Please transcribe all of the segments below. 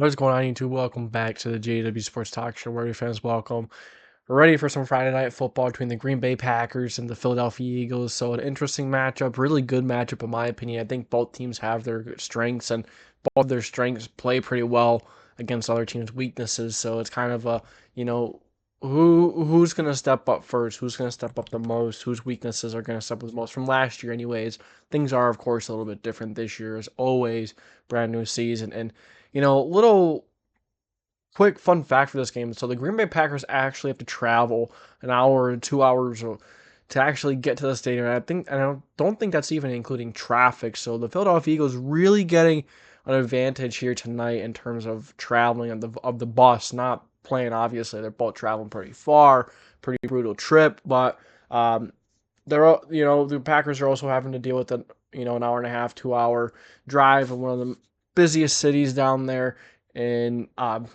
What is going on, YouTube? Welcome back to the JDW Sports Talk Show, where your fans welcome. We're ready for some Friday night football between the Green Bay Packers and the Philadelphia Eagles. So, an interesting matchup, really good matchup, in my opinion. I think both teams have their strengths, and both their strengths play pretty well against other teams' weaknesses. So, it's kind of a, you know, who's going to step up first? Who's going to step up the most? Whose weaknesses are going to step up the most? From last year, anyways. Things are, of course, a little bit different this year, as always. Brand new season. And little quick fun fact for this game. So the Green Bay Packers actually have to travel an hour or 2 hours to actually get to the stadium. And I don't think that's even including traffic. So the Philadelphia Eagles really getting an advantage here tonight in terms of traveling of the bus, not playing. Obviously, they're both traveling pretty far, pretty brutal trip. But the Packers are also having to deal with an hour and a half, 2 hour drive in one of the busiest cities down there. And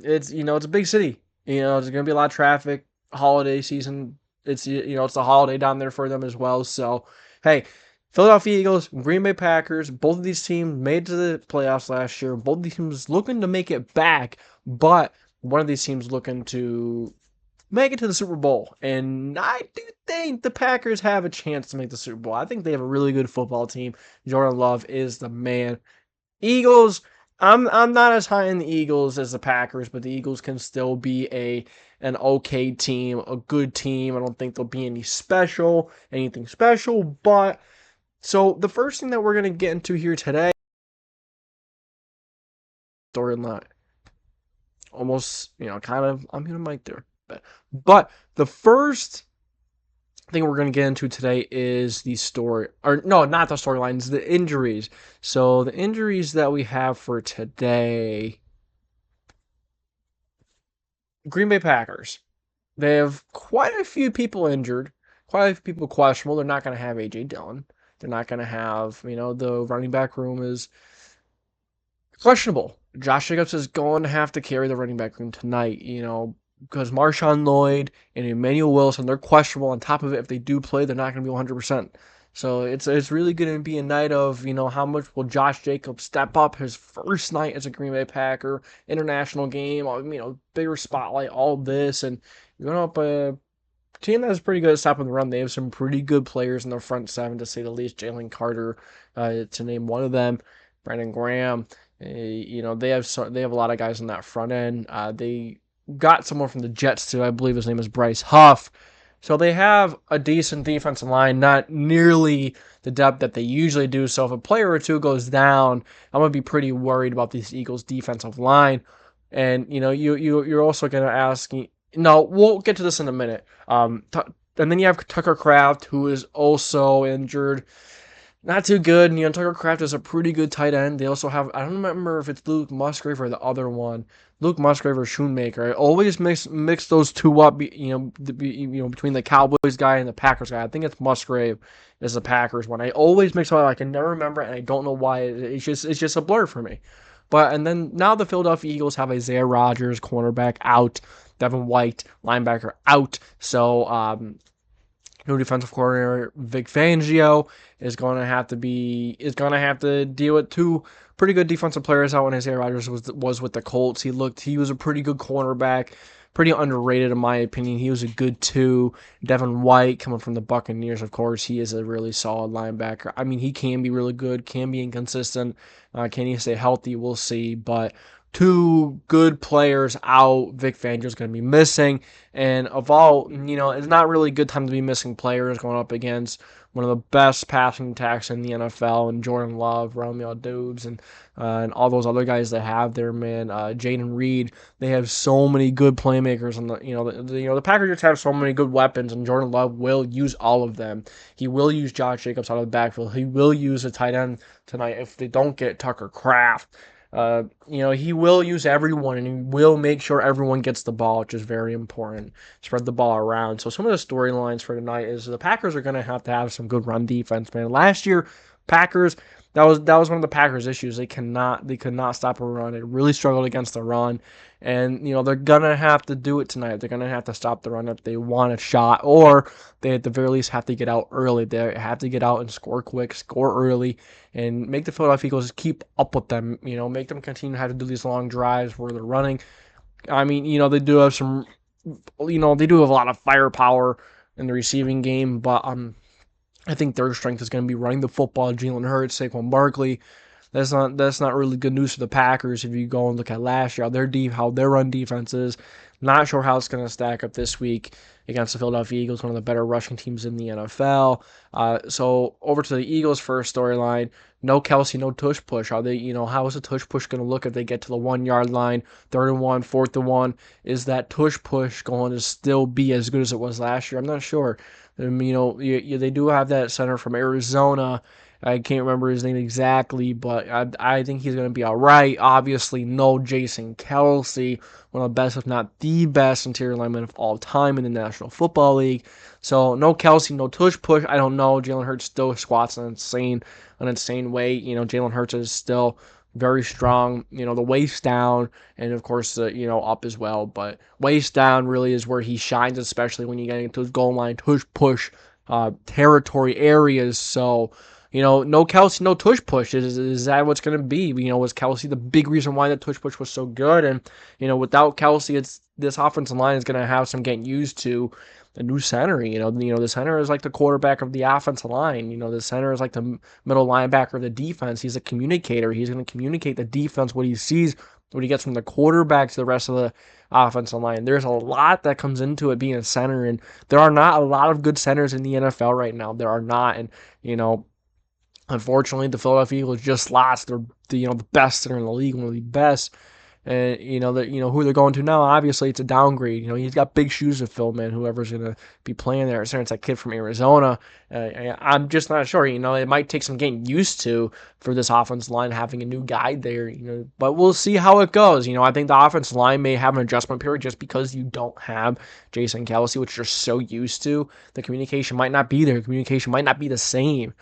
it's a big city. There's gonna be a lot of traffic. Holiday season. It's the holiday down there for them as well. So hey, Philadelphia Eagles, Green Bay Packers, both of these teams made to the playoffs last year. Both of these teams looking to make it back, but one of these teams looking to make it to the Super Bowl. And I do think the Packers have a chance to make the Super Bowl. I think they have a really good football team. Jordan Love is the man. Eagles, I'm not as high in the Eagles as the Packers, but the Eagles can still be an okay team, a good team. I don't think they'll be anything special. But so the first thing that we're gonna get into here today, storyline, almost kind of I'm gonna mic there, but the first thing we're going to get into today is the story, or no, not the storylines, the injuries. So the injuries that we have for today, Green Bay Packers, they have quite a few people injured, quite a few people questionable. They're not going to have AJ Dillon. They're not going to have, the running back room is questionable. Josh Jacobs is going to have to carry the running back room tonight, because Marshawn Lloyd and Emmanuel Wilson, they're questionable. On top of it, if they do play, they're not going to be 100%. So it's really going to be a night of, how much will Josh Jacobs step up his first night as a Green Bay Packer, international game, bigger spotlight, all this. And you're going up a team that's pretty good at stopping the run. They have some pretty good players in their front seven, to say the least. Jalen Carter, to name one of them. Brandon Graham. They have a lot of guys on that front end. They got someone from the Jets too. I believe his name is Bryce Huff. So they have a decent defensive line, not nearly the depth that they usually do. So if a player or two goes down, I'm gonna be pretty worried about this Eagles defensive line. And you're also gonna ask. No, we'll get to this in a minute. And then you have Tucker Kraft, who is also injured. Not too good. Tucker Kraft is a pretty good tight end. They also have, I don't remember if it's Luke Musgrave or the other one. Luke Musgrave or Schoonmaker. I always mix those two up, between the Cowboys guy and the Packers guy. I think it's Musgrave is the Packers one. I always mix them up. I can never remember, and I don't know why. It's just a blur for me. And then now the Philadelphia Eagles have Isaiah Rodgers, cornerback, out. Devin White, linebacker, out. So, new defensive coordinator Vic Fangio is going to have to deal with two pretty good defensive players out when Isaiah Rodgers was with the Colts. He was a pretty good cornerback, pretty underrated in my opinion. He was a good two. Devin White, coming from the Buccaneers, of course, he is a really solid linebacker. I mean, he can be really good, can be inconsistent. Can he stay healthy? We'll see. But two good players out. Vic Fangio's going to be missing. And of all, it's not really a good time to be missing players going up against one of the best passing attacks in the NFL, and Jordan Love, Romeo Doubs, and all those other guys they have there, man. Jaden Reed. They have so many good playmakers, and the Packers just have so many good weapons, and Jordan Love will use all of them. He will use Josh Jacobs out of the backfield. He will use a tight end tonight if they don't get Tucker Kraft. He will use everyone, and he will make sure everyone gets the ball, which is very important. Spread the ball around. So some of the storylines for tonight is the Packers are going to have some good run defense, man. Last year, Packers, that was one of the Packers' issues. They could not stop a run. They really struggled against the run, and they're gonna have to do it tonight. They're gonna have to stop the run if they want a shot, or they at the very least have to get out early. They have to get out and score quick, score early, and make the Philadelphia Eagles keep up with them. Make them continue to have to do these long drives where they're running. I mean, they do have some, they do have a lot of firepower in the receiving game, but I think their strength is going to be running the football. Jalen Hurts, Saquon Barkley. That's not really good news for the Packers if you go and look at last year, how their run defense is. Not sure how it's going to stack up this week against the Philadelphia Eagles, one of the better rushing teams in the NFL. So over to the Eagles' first storyline. No Kelsey, no tush push. How is the tush push going to look if they get to the 1 yard line, 3rd and 1, 4th and 1? Is that tush push going to still be as good as it was last year? I'm not sure. They do have that center from Arizona. I can't remember his name exactly, but I think he's going to be all right. Obviously, no Jason Kelsey, one of the best, if not the best, interior lineman of all time in the National Football League. So no Kelsey, no tush push. I don't know. Jalen Hurts still squats an insane weight. Jalen Hurts is still very strong. The waist down, and of course up as well. But waist down really is where he shines, especially when you get into his goal line tush push territory areas. So. No Kelsey, no tush push. Is that what's going to be? Was Kelsey the big reason why the tush push was so good? And, without Kelsey, this offensive line is going to have some getting used to a new center. The center is like the quarterback of the offensive line. The center is like the middle linebacker of the defense. He's a communicator. He's going to communicate the defense, what he sees, what he gets from the quarterback to the rest of the offensive line. There's a lot that comes into it being a center, and there are not a lot of good centers in the NFL right now. There are not, and, unfortunately, the Philadelphia Eagles just lost. They're the best center in the league, one of the best. And who they're going to now. Obviously, it's a downgrade. He's got big shoes to fill, man. Whoever's gonna be playing there, it's that kid from Arizona. I'm just not sure. It might take some getting used to for this offensive line having a new guy there. But we'll see how it goes. I think the offensive line may have an adjustment period just because you don't have Jason Kelsey, which you're so used to. The communication might not be there. The communication might not be the same.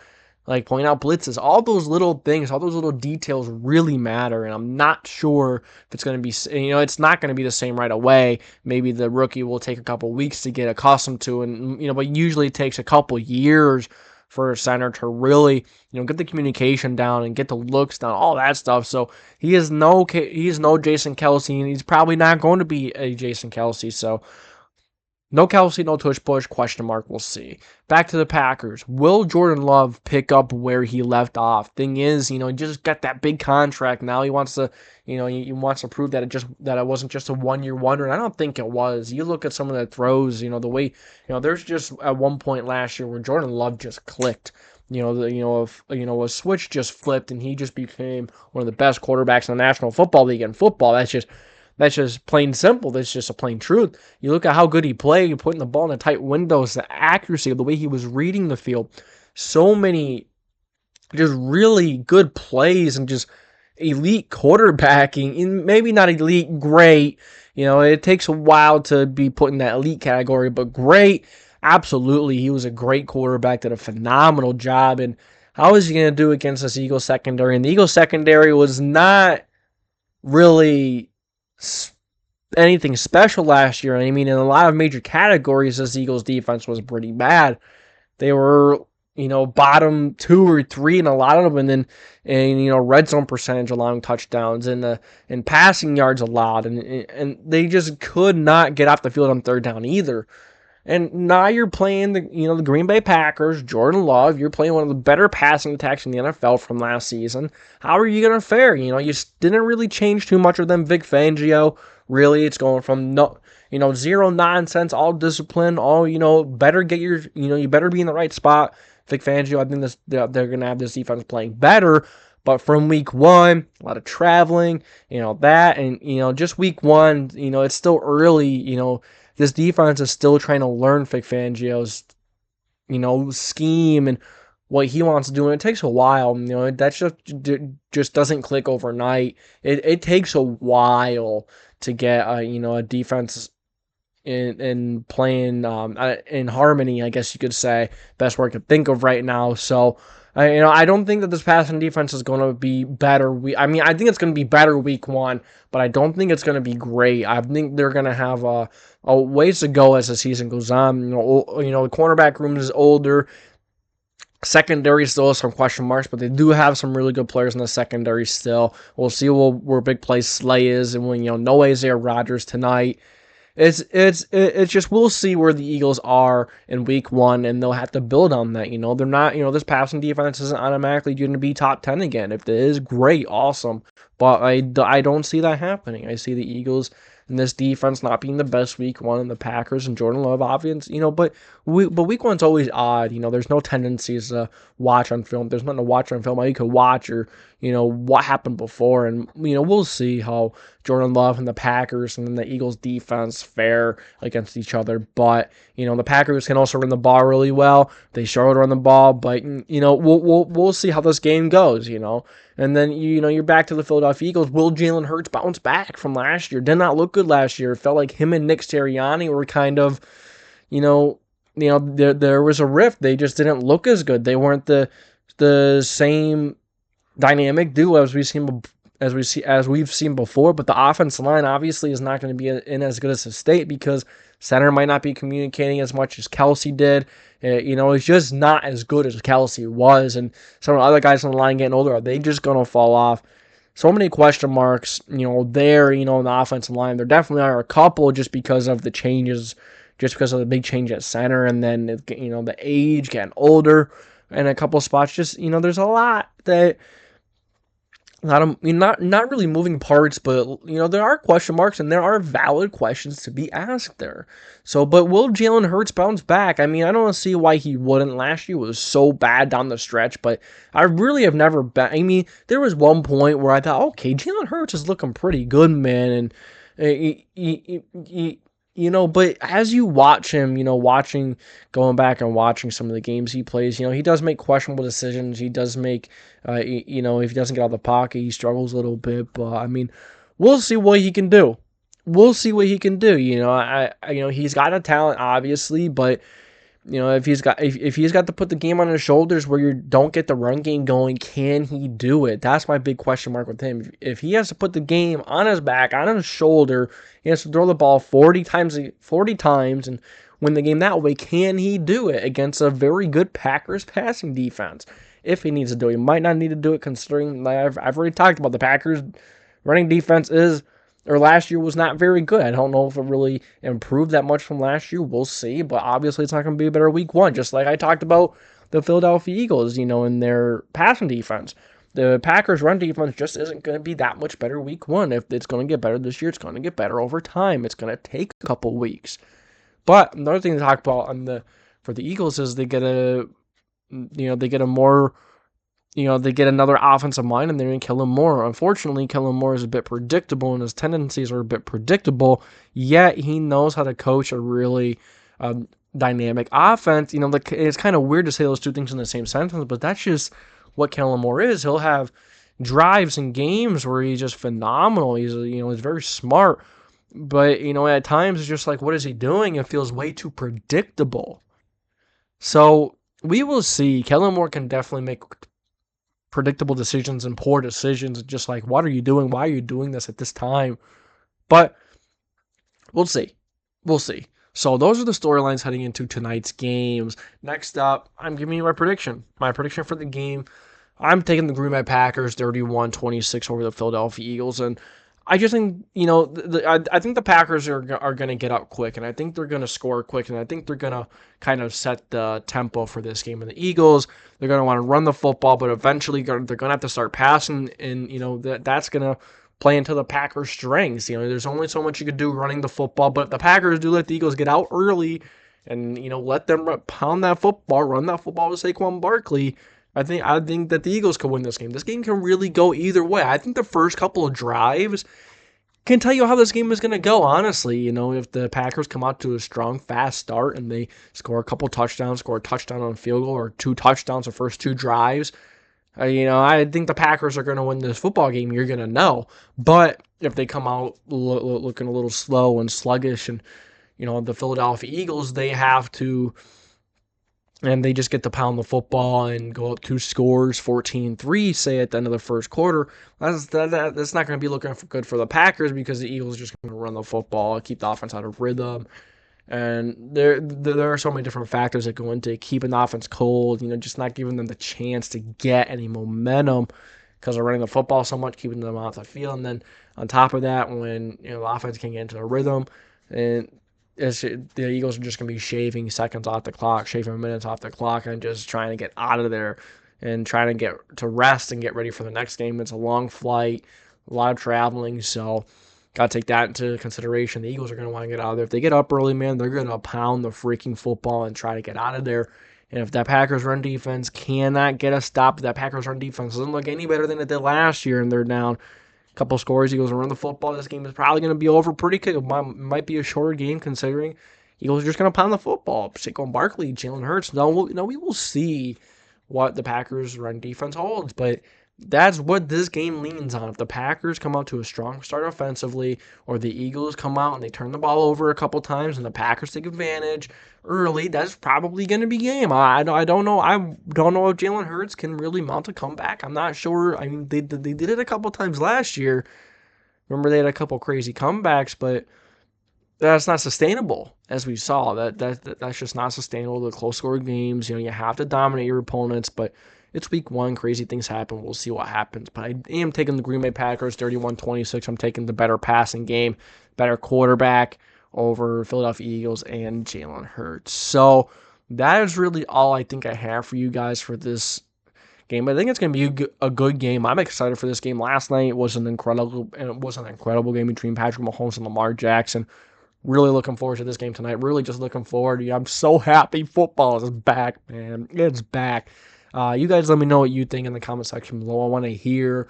Like point out blitzes, all those little things, all those little details really matter. And I'm not sure if it's going to be, it's not going to be the same right away. Maybe the rookie will take a couple weeks to get accustomed to, and but usually it takes a couple years for a center to really, get the communication down and get the looks down, all that stuff. So he is no Jason Kelsey, and he's probably not going to be a Jason Kelsey. So. No Kelsey, no tush push, question mark, we'll see. Back to the Packers. Will Jordan Love pick up where he left off? Thing is, he just got that big contract. Now he wants to, he wants to prove that it wasn't just a 1 year wonder. And I don't think it was. You look at some of the throws, the way, there's just at one point last year where Jordan Love just clicked. A switch just flipped and he just became one of the best quarterbacks in the National Football League. In football, that's just plain simple. That's just a plain truth. You look at how good he played, putting the ball in the tight windows, the accuracy of the way he was reading the field. So many just really good plays and just elite quarterbacking. And maybe not elite, great. It takes a while to be put in that elite category, but great. Absolutely. He was a great quarterback, did a phenomenal job. And how is he going to do against this Eagles secondary? And the Eagles secondary was not really anything special last year. I mean, in a lot of major categories, this Eagles defense was pretty bad. They were, bottom 2 or 3 in a lot of them, and red zone percentage allowing touchdowns and passing yards allowed, and they just could not get off the field on 3rd down either. And now you're playing the Green Bay Packers, Jordan Love. You're playing one of the better passing attacks in the NFL from last season. How are you going to fare? You didn't really change too much with them. Vic Fangio, really, it's going from zero nonsense, all discipline, all better get your, you better be in the right spot. Vic Fangio, I think they're going to have this defense playing better. But from week 1, a lot of traveling, that, and just week 1, it's still early, this defense is still trying to learn Vic Fangio's, scheme and what he wants to do, and it takes a while. That just doesn't click overnight. It takes a while to get, a defense in playing in harmony, I guess you could say. Best word I could think of right now. So, I don't think that this passing defense is going to be better. I think it's going to be better week 1, but I don't think it's going to be great. I think they're going to have a ways to go as the season goes on. The cornerback room is older. Secondary still has some question marks, but they do have some really good players in the secondary still. We'll see where big play Slay is, and when no Isaiah Rodgers tonight. It's just we'll see where the Eagles are in week 1, and they'll have to build on that. They're not. This passing defense isn't automatically going to be top 10 again. If it is, great, awesome. But I don't see that happening. I see the Eagles and this defense not being the best week 1, and the Packers and Jordan Love offense. But week 1's always odd. There's no tendencies to watch on film. There's nothing to watch on film. You could watch or what happened before, and we'll see how Jordan Love and the Packers and then the Eagles defense fare against each other. But the Packers can also run the ball really well. They struggle to run the ball, but we'll see how this game goes. And then you're back to the Philadelphia Eagles. Will Jalen Hurts bounce back from last year? Did not look good last year. It felt like him and Nick Sirianni were kind of, there was a rift. They just didn't look as good. They weren't the same dynamic duo as we've seen before. But the offensive line obviously is not going to be in as good as a state because center might not be communicating as much as Kelsey did. It's just not as good as Kelsey was, and some of the other guys on the line getting older, are they just going to fall off? So many question marks, there, in the offensive line. There definitely are a couple just because of the changes, just because of the big change at center, and then, the age, getting older, and a couple spots. Just, there's a lot that not really moving parts, but there are question marks and there are valid questions to be asked there. So, but will Jalen Hurts bounce back? I don't see why he wouldn't. Last year was so bad down the stretch, but I really have never been. There was one point where I thought, okay, Jalen Hurts is looking pretty good, man, and but as you watch him, going back and watching some of the games he plays, he does make questionable decisions. He does make, if he doesn't get out of the pocket, he struggles a little bit. But we'll see what he can do. We'll see what he can do. He's got a talent, obviously, but if he's got to put the game on his shoulders where you don't get the run game going, can he do it? That's my big question mark with him. If he has to put the game on his back, on his shoulder, he has to throw the ball 40 times and win the game that way, can he do it against a very good Packers passing defense? If he needs to do it, he might not need to do it considering I've already talked about the Packers running defense last year was not very good. I don't know if it really improved that much from last year. We'll see, but obviously it's not going to be a better week 1, just like I talked about the Philadelphia Eagles, in their passing defense. The Packers run defense just isn't going to be that much better week 1. If it's going to get better this year, it's going to get better over time. It's going to take a couple weeks. But another thing to talk about for the Eagles is they get a more they get another offensive mind and they're going to kill him more. Unfortunately, Kellen Moore is a bit predictable and his tendencies are a bit predictable, yet he knows how to coach a really dynamic offense. It's kind of weird to say those two things in the same sentence, but that's just what Kellen Moore is. He'll have drives and games where he's just phenomenal. He's very smart, but at times it's just like, what is he doing? It feels way too predictable. So we will see. Kellen Moore can definitely make predictable decisions and poor decisions, just like, what are you doing? Why are you doing this at this time? But we'll see. So those are the storylines heading into tonight's games. Next up, I'm giving you my prediction. My prediction for the game, I'm taking the Green Bay Packers 31-26 over the Philadelphia Eagles, and I just think, I think the Packers are going to get up quick, and I think they're going to score quick, and I think they're going to kind of set the tempo for this game. And the Eagles, they're going to want to run the football, but eventually they're going to have to start passing, and, that's going to play into the Packers' strengths. There's only so much you could do running the football, but if the Packers do let the Eagles get out early and, let them pound that football, run that football with Saquon Barkley, I think that the Eagles can win this game. This game can really go either way. I think the first couple of drives can tell you how this game is going to go, honestly. If the Packers come out to a strong, fast start and they score a couple touchdowns, score a touchdown on a field goal, or 2 touchdowns the first 2 drives, I think the Packers are going to win this football game. You're going to know. But if they come out looking a little slow and sluggish and, the Philadelphia Eagles, they have to and they just get to pound the football and go up 2 scores, 14-3, say at the end of the first quarter, that's not going to be looking good for the Packers because the Eagles are just going to run the football, keep the offense out of rhythm. And there are so many different factors that go into keeping the offense cold, just not giving them the chance to get any momentum because they're running the football so much, keeping them off the field. And then on top of that, when the offense can get into a rhythm, and the Eagles are just going to be shaving seconds off the clock, shaving minutes off the clock, and just trying to get out of there and trying to get to rest and get ready for the next game. It's a long flight, a lot of traveling, so got to take that into consideration. The Eagles are going to want to get out of there. If they get up early, man, they're going to pound the freaking football and try to get out of there. And if that Packers run defense cannot get a stop, that Packers run defense doesn't look any better than it did last year, and they're down a couple scores, Eagles run the football, this game is probably going to be over pretty quick. It might be a shorter game considering Eagles are just going to pound the football. Saquon Barkley, Jalen Hurts. No, we will see what the Packers run defense holds, but that's what this game leans on. If the Packers come out to a strong start offensively, or the Eagles come out and they turn the ball over a couple times and the Packers take advantage early, that's probably going to be game. I don't know. I don't know if Jalen Hurts can really mount a comeback. I'm not sure. I mean, they did it a couple times last year. Remember, they had a couple crazy comebacks, but that's not sustainable, as we saw. That's just not sustainable. The close score games, you have to dominate your opponents, but it's week one. Crazy things happen. We'll see what happens. But I am taking the Green Bay Packers 31-26. I'm taking the better passing game, better quarterback over Philadelphia Eagles and Jalen Hurts. So that is really all I think I have for you guys for this game. I think it's going to be a good game. I'm excited for this game. Last night was an incredible game between Patrick Mahomes and Lamar Jackson. Really looking forward to this game tonight. Really just looking forward. I'm so happy football is back, man. It's back. You guys let me know what you think in the comment section below. I want to hear.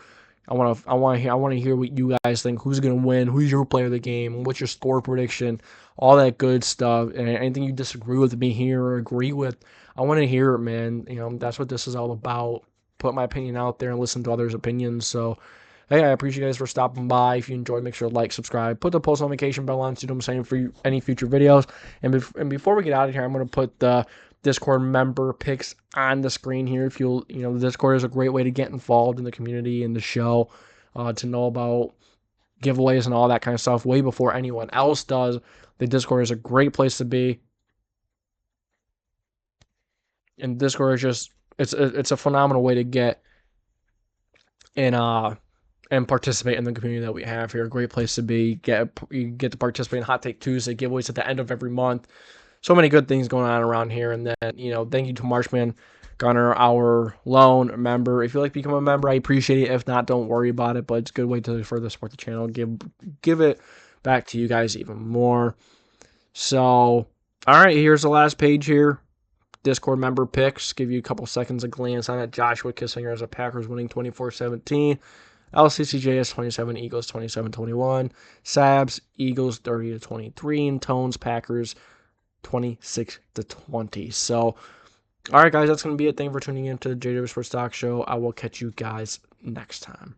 I want to hear what you guys think. Who's gonna win? Who's your player of the game? What's your score prediction? All that good stuff. And anything you disagree with me here or agree with, I want to hear it, man. That's what this is all about. Put my opinion out there and listen to others' opinions. So hey, I appreciate you guys for stopping by. If you enjoyed, make sure to like, subscribe, put the post notification bell on so you don't miss any for any future videos. And before we get out of here, I'm going to put the Discord member picks on the screen here. If the Discord is a great way to get involved in the community and the show, to know about giveaways and all that kind of stuff way before anyone else does. The Discord is a great place to be. And Discord is just it's a phenomenal way to get in and participate in the community that we have here. A great place to be. You get to participate in Hot Take Tuesday giveaways at the end of every month. So many good things going on around here. And then, thank you to Marshman Gunner, our lone member. If you like to become a member, I appreciate it. If not, don't worry about it. But it's a good way to further support the channel. Give it back to you guys even more. So, all right, here's the last page here. Discord member picks. Give you a couple seconds of glance on it. Joshua Kissinger as a Packers winning 24-17. LCCJS 27, Eagles 27-21. Sabs, Eagles 30-23. And Tones, Packers 26-20. So, all right, guys, that's going to be it. Thank you for tuning in to the JDW Sports Talk Show. I will catch you guys next time.